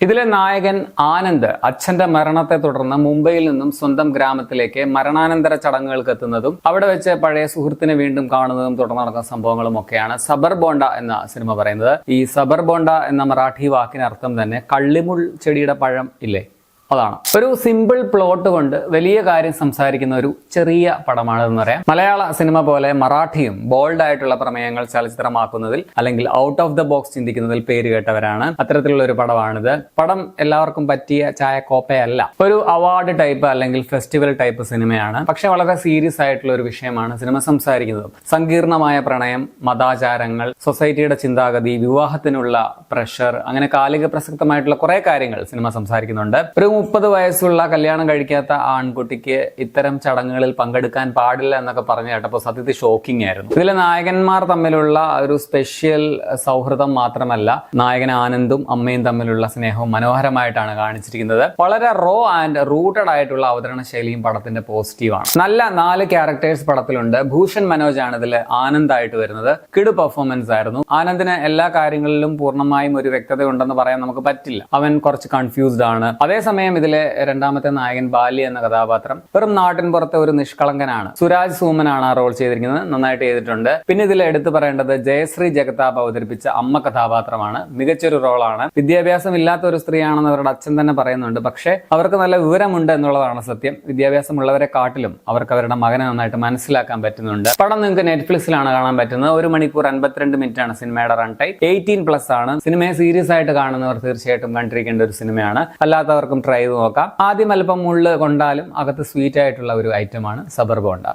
ഇതിലെ നായകൻ ആനന്ദ് അച്ഛന്റെ മരണത്തെ തുടർന്ന് മുംബൈയിൽ നിന്നും സ്വന്തം ഗ്രാമത്തിലേക്ക് മരണാനന്തര ചടങ്ങുകൾക്ക് എത്തുന്നതും അവിടെ വെച്ച് പഴയ സുഹൃത്തിനെ വീണ്ടും കാണുന്നതും തുടർന്ന് നടക്കുന്ന സംഭവങ്ങളും ഒക്കെയാണ് സബർ ബോണ്ട എന്ന സിനിമ പറയുന്നത്. ഈ സബർ ബോണ്ട എന്ന മറാഠി വാക്കിനർത്ഥം തന്നെ കള്ളിമുൾ ചെടിയുടെ പഴം ഇല്ലേ, അതാണ്. ഒരു സിമ്പിൾ പ്ലോട്ട് കൊണ്ട് വലിയ കാര്യം സംസാരിക്കുന്ന ഒരു ചെറിയ പടമാണെന്ന് പറയാം. മലയാള സിനിമ പോലെ മറാഠിയും ബോൾഡ് ആയിട്ടുള്ള പ്രമേയങ്ങൾ ചലച്ചിത്രമാക്കുന്നതിൽ അല്ലെങ്കിൽ ഔട്ട് ഓഫ് ദ ബോക്സ് ചിന്തിക്കുന്നതിൽ പേര് കേട്ടവരാണ്. അത്തരത്തിലുള്ള ഒരു പടമാണിത്. പടം എല്ലാവർക്കും പറ്റിയ ചായ കോപ്പയല്ല. ഒരു അവാർഡ് ടൈപ്പ് അല്ലെങ്കിൽ ഫെസ്റ്റിവൽ ടൈപ്പ് സിനിമയാണ്. പക്ഷെ വളരെ സീരിയസ് ആയിട്ടുള്ള ഒരു വിഷയമാണ് സിനിമ സംസാരിക്കുന്നത്. സങ്കീർണമായ പ്രണയം, മതാചാരങ്ങൾ, സൊസൈറ്റിയുടെ ചിന്താഗതി, വിവാഹത്തിനുള്ള പ്രഷർ, അങ്ങനെ കാലിക പ്രസക്തമായിട്ടുള്ള കുറെ കാര്യങ്ങൾ സിനിമ സംസാരിക്കുന്നുണ്ട്. ഒരു 30 വയസ്സുള്ള കല്യാണം കഴിക്കാത്ത ആൺകുട്ടിക്ക് ഇത്തരം ചടങ്ങുകളിൽ പങ്കെടുക്കാൻ പാടില്ല എന്നൊക്കെ പറഞ്ഞു കേട്ടപ്പോൾ സത്യത്തിൽ ഷോക്കിംഗ് ആയിരുന്നു. ഇതിലെ നായകന്മാർ തമ്മിലുള്ള ഒരു സ്പെഷ്യൽ സൗഹൃദം മാത്രമല്ല, നായകൻ ആനന്ദും അമ്മയും തമ്മിലുള്ള സ്നേഹവും മനോഹരമായിട്ടാണ് കാണിച്ചിരിക്കുന്നത്. വളരെ റോ ആൻഡ് റൂട്ടഡ് ആയിട്ടുള്ള അവതരണ ശൈലിയും പടത്തിന്റെ പോസിറ്റീവാണ്. നല്ല 4 ക്യാരക്ടേഴ്സ് പടത്തിലുണ്ട്. ഭൂഷൺ മനോജ് ആണ് ഇതിൽ ആനന്ദായിട്ട് വരുന്നത്. കിടു പെർഫോമൻസ് ആയിരുന്നു. ആനന്ദിന് എല്ലാ കാര്യങ്ങളിലും പൂർണ്ണമായും ഒരു വ്യക്തത ഉണ്ടെന്ന് പറയാൻ നമുക്ക് പറ്റില്ല. അവൻ കുറച്ച് കൺഫ്യൂസ്ഡ് ആണ്. അതേസമയം ഇതിലെ രണ്ടാമത്തെ നായകൻ ബാലി എന്ന കഥാപാത്രം വെറും നാട്ടിൻ പുറത്തെ ഒരു നിഷ്കളങ്കനാണ്. സുരാജ് സൂമനാണ് ആ റോൾ ചെയ്തിരിക്കുന്നത്. നന്നായിട്ട് ചെയ്തിട്ടുണ്ട്. പിന്നെ ഇതിൽ എടുത്തു പറയേണ്ടത് ജയശ്രീ ജഗതാപ് അവതരിപ്പിച്ച അമ്മ കഥാപാത്രമാണ്. മികച്ചൊരു റോളാണ്. വിദ്യാഭ്യാസം ഇല്ലാത്ത ഒരു സ്ത്രീയാണെന്ന് അവരുടെ അച്ഛൻ തന്നെ പറയുന്നുണ്ട്. പക്ഷെ അവർക്ക് നല്ല വിവരമുണ്ട് എന്നുള്ളതാണ് സത്യം. വിദ്യാഭ്യാസമുള്ളവരെ കാട്ടിലും അവർക്ക് അവരുടെ മകനെ നന്നായിട്ട് മനസ്സിലാക്കാൻ പറ്റുന്നുണ്ട്. പടം നിങ്ങൾക്ക് നെറ്റ്ഫ്ലിക്സിലാണ് കാണാൻ പറ്റുന്നത്. 1 മണിക്കൂർ 52 മിനിറ്റ് ആണ് സിനിമയുടെ റൺ ടൈം. 18+ ആണ്. സിനിമയെ സീരിയസ് ആയിട്ട് കാണുന്നവർ തീർച്ചയായിട്ടും കണ്ടിരിക്കേണ്ട ഒരു സിനിമയാണ്. അല്ലാത്തവർക്കും ട്രൈ ചെയ്ത് നോക്കാം. ആദ്യം അല്പം മുള്ള് കൊണ്ടാലും അകത്ത് സ്വീറ്റ് ആയിട്ടുള്ള ഒരു ഐറ്റമാണ് സബർ ബോണ്ട.